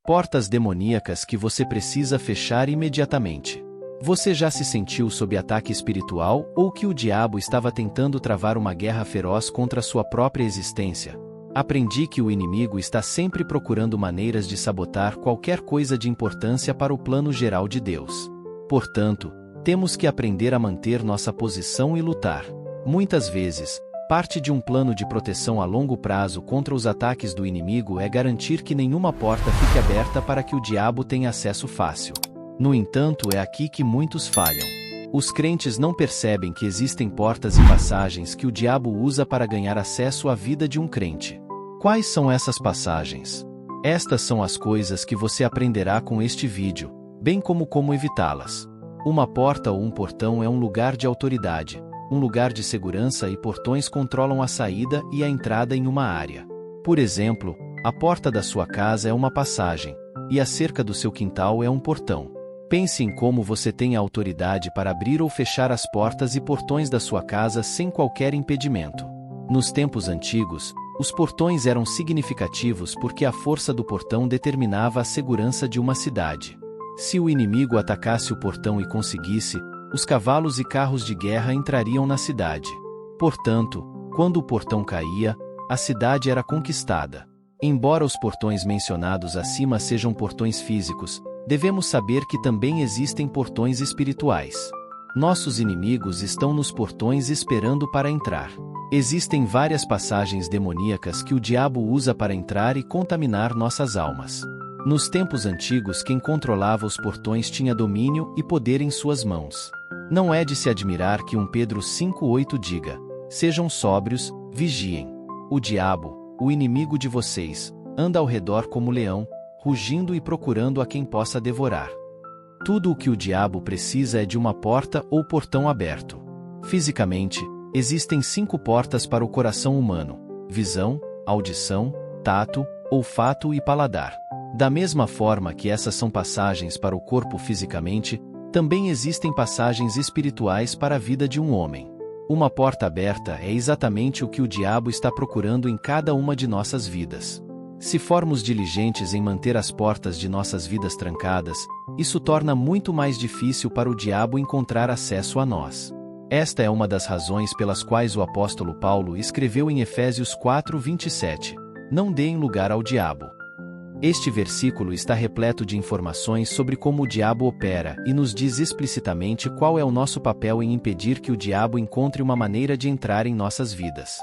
Portas demoníacas que você precisa fechar imediatamente. Você já se sentiu sob ataque espiritual ou que o diabo estava tentando travar uma guerra feroz contra sua própria existência? Aprendi que o inimigo está sempre procurando maneiras de sabotar qualquer coisa de importância para o plano geral de Deus. Portanto, temos que aprender a manter nossa posição e lutar. Muitas vezes, parte de um plano de proteção a longo prazo contra os ataques do inimigo é garantir que nenhuma porta fique aberta para que o diabo tenha acesso fácil. No entanto, é aqui que muitos falham. Os crentes não percebem que existem portas e passagens que o diabo usa para ganhar acesso à vida de um crente. Quais são essas passagens? Estas são as coisas que você aprenderá com este vídeo, bem como evitá-las. Uma porta ou um portão é um lugar de autoridade, um lugar de segurança e portões controlam a saída e a entrada em uma área. Por exemplo, a porta da sua casa é uma passagem, e a cerca do seu quintal é um portão. Pense em como você tem a autoridade para abrir ou fechar as portas e portões da sua casa sem qualquer impedimento. Nos tempos antigos, os portões eram significativos porque a força do portão determinava a segurança de uma cidade. Se o inimigo atacasse o portão e conseguisse, os cavalos e carros de guerra entrariam na cidade. Portanto, quando o portão caía, a cidade era conquistada. Embora os portões mencionados acima sejam portões físicos, devemos saber que também existem portões espirituais. Nossos inimigos estão nos portões esperando para entrar. Existem várias passagens demoníacas que o diabo usa para entrar e contaminar nossas almas. Nos tempos antigos, quem controlava os portões tinha domínio e poder em suas mãos. Não é de se admirar que 1 Pedro 5,8 diga: sejam sóbrios, vigiem. O diabo, o inimigo de vocês, anda ao redor como leão, rugindo e procurando a quem possa devorar. Tudo o que o diabo precisa é de uma porta ou portão aberto. Fisicamente, existem 5 portas para o coração humano: visão, audição, tato, olfato e paladar. Da mesma forma que essas são passagens para o corpo fisicamente, também existem passagens espirituais para a vida de um homem. Uma porta aberta é exatamente o que o diabo está procurando em cada uma de nossas vidas. Se formos diligentes em manter as portas de nossas vidas trancadas, isso torna muito mais difícil para o diabo encontrar acesso a nós. Esta é uma das razões pelas quais o apóstolo Paulo escreveu em Efésios 4:27: não deem lugar ao diabo. Este versículo está repleto de informações sobre como o diabo opera e nos diz explicitamente qual é o nosso papel em impedir que o diabo encontre uma maneira de entrar em nossas vidas.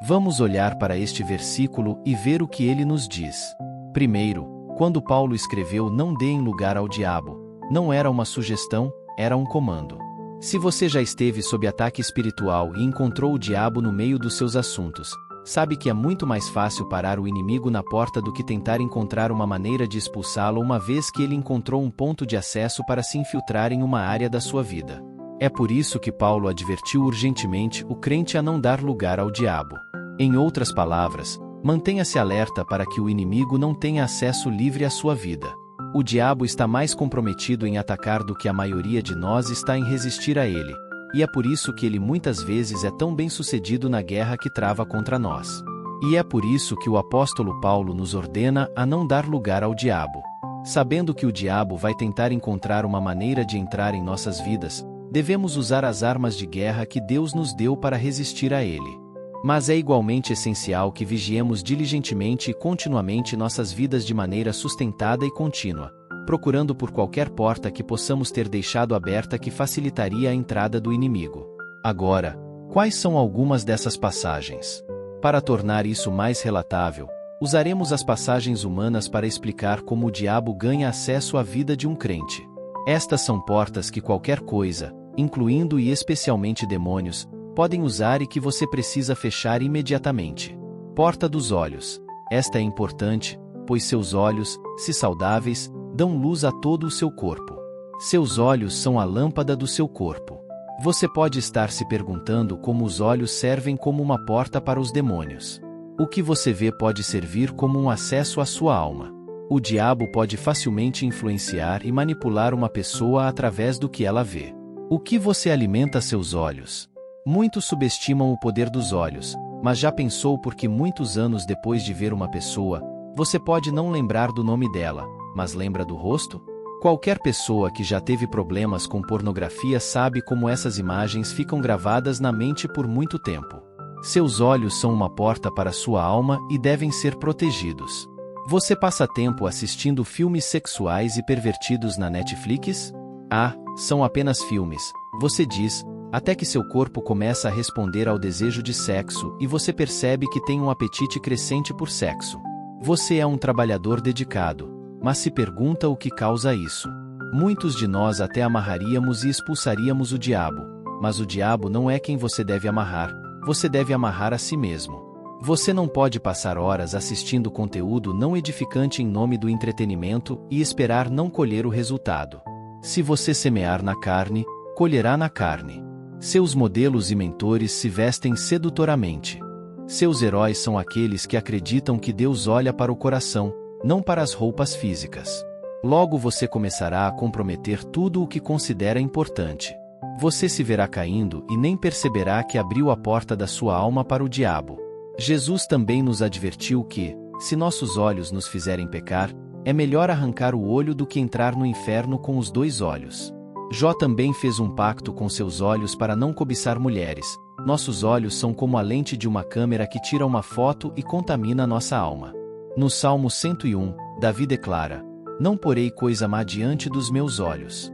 Vamos olhar para este versículo e ver o que ele nos diz. Primeiro, quando Paulo escreveu "não deem lugar ao diabo", não era uma sugestão, era um comando. Se você já esteve sob ataque espiritual e encontrou o diabo no meio dos seus assuntos, sabe que é muito mais fácil parar o inimigo na porta do que tentar encontrar uma maneira de expulsá-lo uma vez que ele encontrou um ponto de acesso para se infiltrar em uma área da sua vida. É por isso que Paulo advertiu urgentemente o crente a não dar lugar ao diabo. Em outras palavras, mantenha-se alerta para que o inimigo não tenha acesso livre à sua vida. O diabo está mais comprometido em atacar do que a maioria de nós está em resistir a ele. E é por isso que ele muitas vezes é tão bem-sucedido na guerra que trava contra nós. E é por isso que o apóstolo Paulo nos ordena a não dar lugar ao diabo. Sabendo que o diabo vai tentar encontrar uma maneira de entrar em nossas vidas, devemos usar as armas de guerra que Deus nos deu para resistir a ele. Mas é igualmente essencial que vigiemos diligentemente e continuamente nossas vidas de maneira sustentada e contínua, procurando por qualquer porta que possamos ter deixado aberta que facilitaria a entrada do inimigo. Agora, quais são algumas dessas passagens? Para tornar isso mais relatável, usaremos as passagens humanas para explicar como o diabo ganha acesso à vida de um crente. Estas são portas que qualquer coisa, incluindo e especialmente demônios, podem usar e que você precisa fechar imediatamente. Porta dos olhos. Esta é importante, pois seus olhos, se saudáveis, dão luz a todo o seu corpo. Seus olhos são a lâmpada do seu corpo. Você pode estar se perguntando como os olhos servem como uma porta para os demônios. O que você vê pode servir como um acesso à sua alma. O diabo pode facilmente influenciar e manipular uma pessoa através do que ela vê. O que você alimenta seus olhos? Muitos subestimam o poder dos olhos, mas já pensou por que muitos anos depois de ver uma pessoa, você pode não lembrar do nome dela, mas lembra do rosto? Qualquer pessoa que já teve problemas com pornografia sabe como essas imagens ficam gravadas na mente por muito tempo. Seus olhos são uma porta para sua alma e devem ser protegidos. Você passa tempo assistindo filmes sexuais e pervertidos na Netflix? Ah, são apenas filmes, você diz, até que seu corpo começa a responder ao desejo de sexo e você percebe que tem um apetite crescente por sexo. Você é um trabalhador dedicado, mas se pergunta o que causa isso. Muitos de nós até amarraríamos e expulsaríamos o diabo, mas o diabo não é quem você deve amarrar, você deve amarrar a si mesmo. Você não pode passar horas assistindo conteúdo não edificante em nome do entretenimento e esperar não colher o resultado. Se você semear na carne, colherá na carne. Seus modelos e mentores se vestem sedutoramente. Seus heróis são aqueles que acreditam que Deus olha para o coração, não para as roupas físicas. Logo você começará a comprometer tudo o que considera importante. Você se verá caindo e nem perceberá que abriu a porta da sua alma para o diabo. Jesus também nos advertiu que, se nossos olhos nos fizerem pecar, é melhor arrancar o olho do que entrar no inferno com os 2 olhos. Jó também fez um pacto com seus olhos para não cobiçar mulheres. Nossos olhos são como a lente de uma câmera que tira uma foto e contamina nossa alma. No Salmo 101, Davi declara: "Não porei coisa má diante dos meus olhos."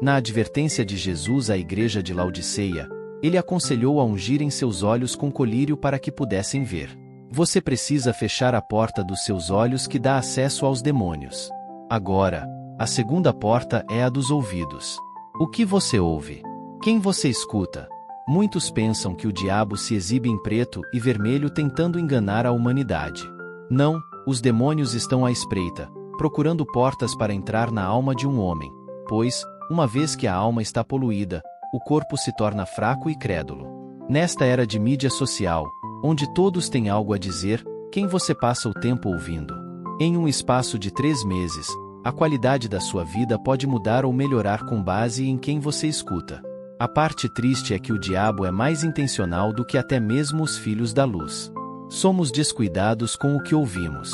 Na advertência de Jesus à igreja de Laodiceia, ele aconselhou a ungirem seus olhos com colírio para que pudessem ver. Você precisa fechar a porta dos seus olhos que dá acesso aos demônios. Agora, a segunda porta é a dos ouvidos. O que você ouve? Quem você escuta? Muitos pensam que o diabo se exibe em preto e vermelho tentando enganar a humanidade. Não, os demônios estão à espreita, procurando portas para entrar na alma de um homem, pois, uma vez que a alma está poluída, o corpo se torna fraco e crédulo. Nesta era de mídia social, onde todos têm algo a dizer, quem você passa o tempo ouvindo? Em um espaço de 3 meses, a qualidade da sua vida pode mudar ou melhorar com base em quem você escuta. A parte triste é que o diabo é mais intencional do que até mesmo os filhos da luz. Somos descuidados com o que ouvimos.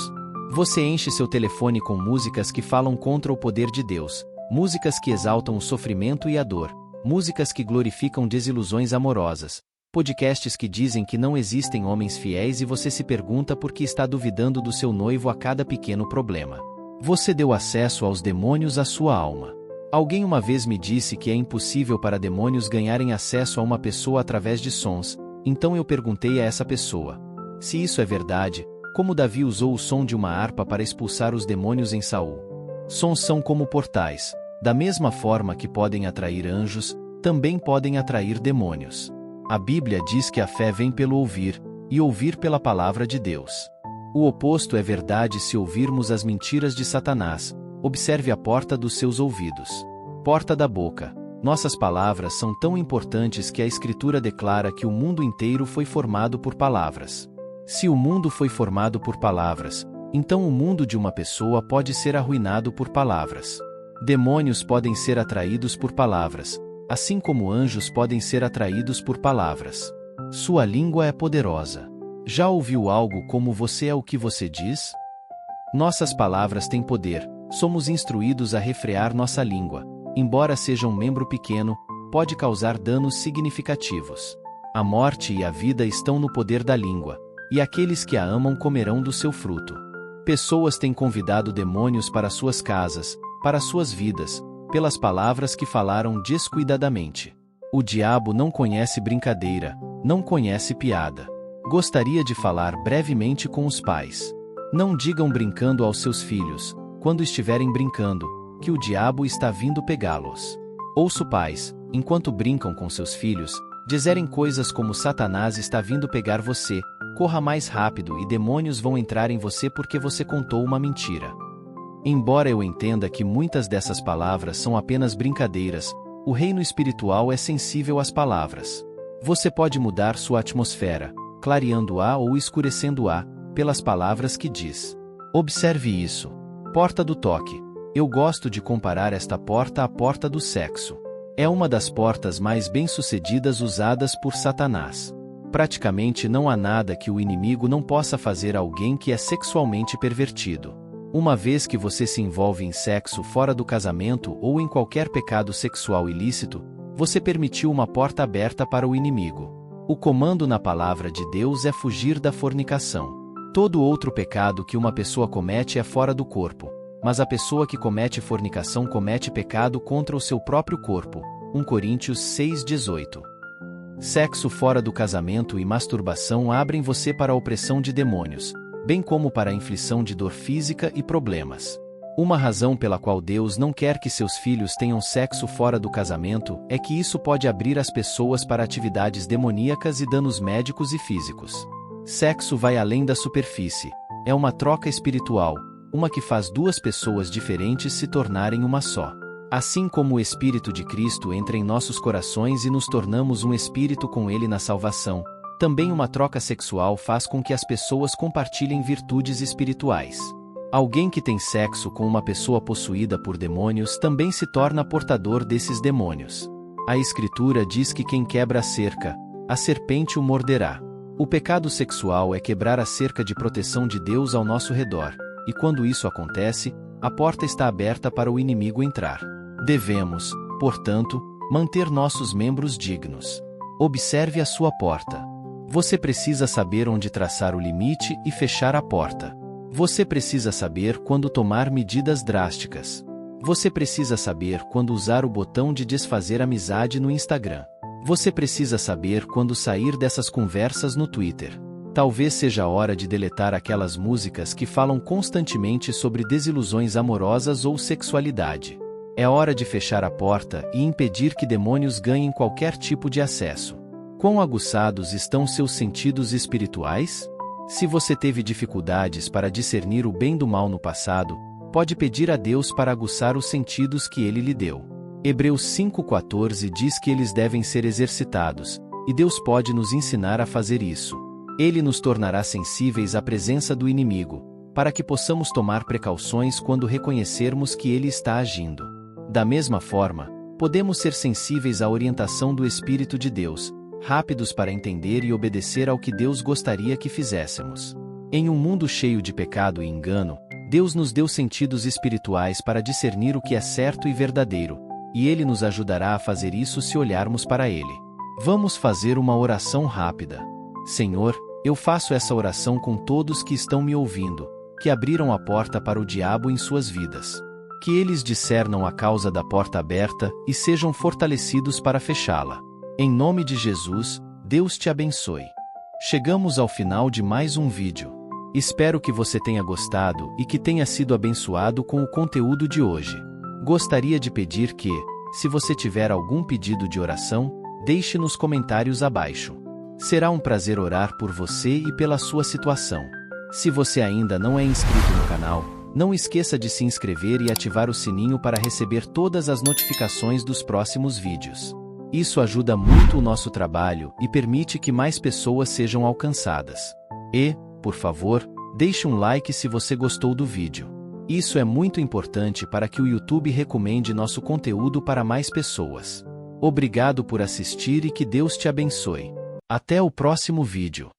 Você enche seu telefone com músicas que falam contra o poder de Deus, músicas que exaltam o sofrimento e a dor, músicas que glorificam desilusões amorosas, podcasts que dizem que não existem homens fiéis e você se pergunta por que está duvidando do seu noivo a cada pequeno problema. Você deu acesso aos demônios à sua alma. Alguém uma vez me disse que é impossível para demônios ganharem acesso a uma pessoa através de sons, então eu perguntei a essa pessoa: se isso é verdade, como Davi usou o som de uma harpa para expulsar os demônios em Saul? Sons são como portais, da mesma forma que podem atrair anjos, também podem atrair demônios. A Bíblia diz que a fé vem pelo ouvir, e ouvir pela palavra de Deus. O oposto é verdade se ouvirmos as mentiras de Satanás. Observe a porta dos seus ouvidos. Porta da boca. Nossas palavras são tão importantes que a Escritura declara que o mundo inteiro foi formado por palavras. Se o mundo foi formado por palavras, então o mundo de uma pessoa pode ser arruinado por palavras. Demônios podem ser atraídos por palavras, assim como anjos podem ser atraídos por palavras. Sua língua é poderosa. Já ouviu algo como "você é o que você diz"? Nossas palavras têm poder, somos instruídos a refrear nossa língua. Embora seja um membro pequeno, pode causar danos significativos. A morte e a vida estão no poder da língua, e aqueles que a amam comerão do seu fruto. Pessoas têm convidado demônios para suas casas, para suas vidas, pelas palavras que falaram descuidadamente. O diabo não conhece brincadeira, não conhece piada. Gostaria de falar brevemente com os pais. Não digam brincando aos seus filhos, quando estiverem brincando, que o diabo está vindo pegá-los. Ouço pais, enquanto brincam com seus filhos, dizerem coisas como "Satanás está vindo pegar você, corra mais rápido e demônios vão entrar em você porque você contou uma mentira." Embora eu entenda que muitas dessas palavras são apenas brincadeiras, o reino espiritual é sensível às palavras. Você pode mudar sua atmosfera, clareando-a ou escurecendo-a, pelas palavras que diz. Observe isso. Porta do toque. Eu gosto de comparar esta porta à porta do sexo. É uma das portas mais bem-sucedidas usadas por Satanás. Praticamente não há nada que o inimigo não possa fazer a alguém que é sexualmente pervertido. Uma vez que você se envolve em sexo fora do casamento ou em qualquer pecado sexual ilícito, você permitiu uma porta aberta para o inimigo. O comando na palavra de Deus é fugir da fornicação. Todo outro pecado que uma pessoa comete é fora do corpo, mas a pessoa que comete fornicação comete pecado contra o seu próprio corpo. 1 Coríntios 6:18. Sexo fora do casamento e masturbação abrem você para a opressão de demônios, bem como para a inflição de dor física e problemas. Uma razão pela qual Deus não quer que seus filhos tenham sexo fora do casamento é que isso pode abrir as pessoas para atividades demoníacas e danos médicos e físicos. Sexo vai além da superfície. É uma troca espiritual, uma que faz duas pessoas diferentes se tornarem uma só. Assim como o Espírito de Cristo entra em nossos corações e nos tornamos um espírito com Ele na salvação, também uma troca sexual faz com que as pessoas compartilhem virtudes espirituais. Alguém que tem sexo com uma pessoa possuída por demônios também se torna portador desses demônios. A Escritura diz que quem quebra a cerca, a serpente o morderá. O pecado sexual é quebrar a cerca de proteção de Deus ao nosso redor, e quando isso acontece, a porta está aberta para o inimigo entrar. Devemos, portanto, manter nossos membros dignos. Observe a sua porta. Você precisa saber onde traçar o limite e fechar a porta. Você precisa saber quando tomar medidas drásticas. Você precisa saber quando usar o botão de desfazer amizade no Instagram. Você precisa saber quando sair dessas conversas no Twitter. Talvez seja a hora de deletar aquelas músicas que falam constantemente sobre desilusões amorosas ou sexualidade. É hora de fechar a porta e impedir que demônios ganhem qualquer tipo de acesso. Quão aguçados estão seus sentidos espirituais? Se você teve dificuldades para discernir o bem do mal no passado, pode pedir a Deus para aguçar os sentidos que Ele lhe deu. Hebreus 5:14 diz que eles devem ser exercitados, e Deus pode nos ensinar a fazer isso. Ele nos tornará sensíveis à presença do inimigo, para que possamos tomar precauções quando reconhecermos que ele está agindo. Da mesma forma, podemos ser sensíveis à orientação do Espírito de Deus, rápidos para entender e obedecer ao que Deus gostaria que fizéssemos. Em um mundo cheio de pecado e engano, Deus nos deu sentidos espirituais para discernir o que é certo e verdadeiro, e Ele nos ajudará a fazer isso se olharmos para Ele. Vamos fazer uma oração rápida. Senhor, eu faço essa oração com todos que estão me ouvindo, que abriram a porta para o diabo em suas vidas. Que eles discernam a causa da porta aberta e sejam fortalecidos para fechá-la. Em nome de Jesus, Deus te abençoe. Chegamos ao final de mais um vídeo. Espero que você tenha gostado e que tenha sido abençoado com o conteúdo de hoje. Gostaria de pedir que, se você tiver algum pedido de oração, deixe nos comentários abaixo. Será um prazer orar por você e pela sua situação. Se você ainda não é inscrito no canal, não esqueça de se inscrever e ativar o sininho para receber todas as notificações dos próximos vídeos. Isso ajuda muito o nosso trabalho e permite que mais pessoas sejam alcançadas. E, por favor, deixe um like se você gostou do vídeo. Isso é muito importante para que o YouTube recomende nosso conteúdo para mais pessoas. Obrigado por assistir e que Deus te abençoe. Até o próximo vídeo.